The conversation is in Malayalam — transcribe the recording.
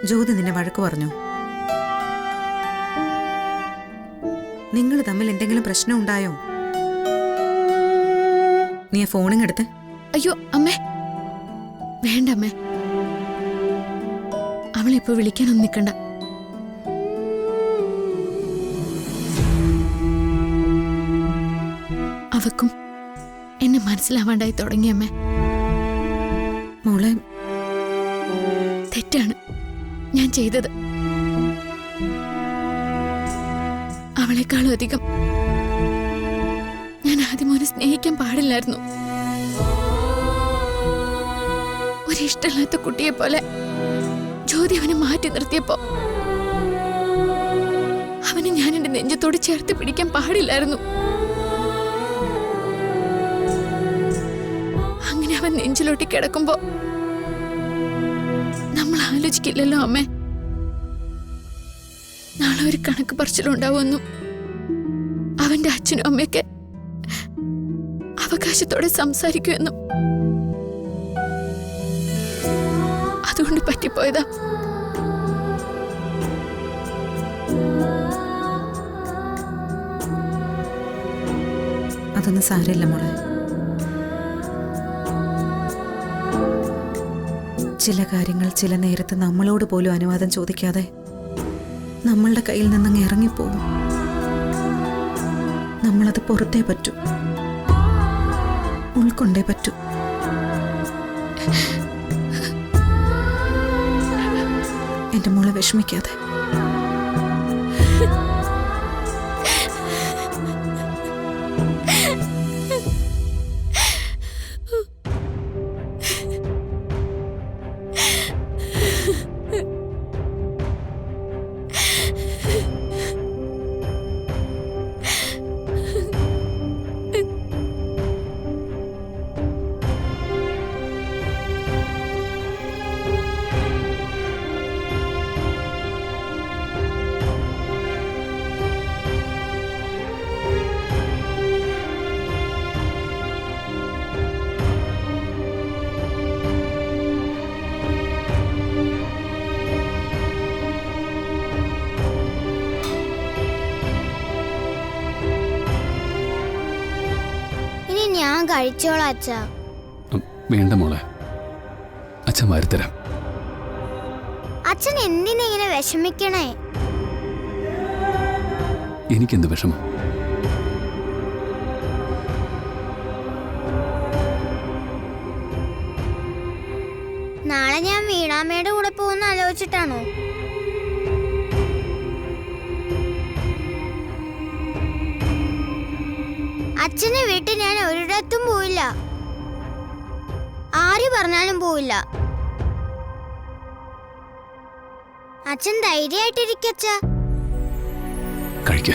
ജ്യോതി നിന്നെ വഴക്ക് പറഞ്ഞു? നിങ്ങൾ തമ്മിൽ എന്തെങ്കിലും പ്രശ്നം ഉണ്ടായോ? നീ ഫോണിങ് എടുത്ത്. അയ്യോ അമ്മേ, വേണ്ട അമ്മേ, അവളിപ്പോ വിളിക്കാനൊന്നും നിൽക്കണ്ട. അവക്കും എന്നെ മനസ്സിലാവാണ്ടായി തുടങ്ങിയമ്മേ. മോളെ, തെറ്റാണ് ഞാൻ ചെയ്തത്. അവളെക്കാളും അധികം ഞാൻ ആദ്യം അവനെ സ്നേഹിക്കാൻ പാടില്ലായിരുന്നു. ഒരിഷ്ടമില്ലാത്ത കുട്ടിയെ പോലെ ജ്യോതി അവനെ മാറ്റി നിർത്തിയപ്പോ അവനെ ഞാൻ എന്റെ നെഞ്ചത്തോട് ചേർത്ത് പിടിക്കാൻ പാടില്ലായിരുന്നു. അങ്ങനെ അവൻ നെഞ്ചിലോട്ട് കിടക്കുമ്പോ നമ്മൾ ആലോചിക്കില്ലല്ലോ അമ്മേ, നാളെ ഒരു കണക്ക് പറച്ചിലുണ്ടാവുമെന്നും അവന്റെ അച്ഛനും അമ്മയൊക്കെ അവകാശത്തോടെ സംസാരിക്കുമെന്നും. അതുകൊണ്ട് പറ്റിപ്പോയതാ. അതൊന്നും സാരമില്ല മോളെ. ചില കാര്യങ്ങൾ ചില നേരത്ത് നമ്മളോട് പോലും അനുവാദം ചോദിക്കാതെ നമ്മളുടെ കയ്യിൽ നിന്നങ്ങ് ഇറങ്ങിപ്പോവും. നമ്മളത് പുറത്തേ പറ്റൂ, ഉൾക്കൊണ്ടേ പറ്റൂ. എന്റെ മോളെ വിഷമിക്കാതെ. ഞാൻ കഴിച്ചോളാം അച്ഛാ. വേണ്ട മോളെ, അച്ഛൻ വാരിത്തരാം. അച്ഛൻ എന്തിനാ ഇങ്ങനെ വിഷമിക്കണേ? എനിക്കെന്ത് വിഷമം? നാളെ ഞാൻ വീണാമ്മയുടെ കൂടെ പോകുന്ന ആലോചിച്ചിട്ടാണോ? അച്ഛനെ വീട്ടിൽ ഞാൻ ഒരിടത്തും പോയില്ല, ആര് പറഞ്ഞാലും പോയില്ല. അച്ഛൻ ധൈര്യമായിട്ടിരിക്കച്ചാ. കഴിക്ക.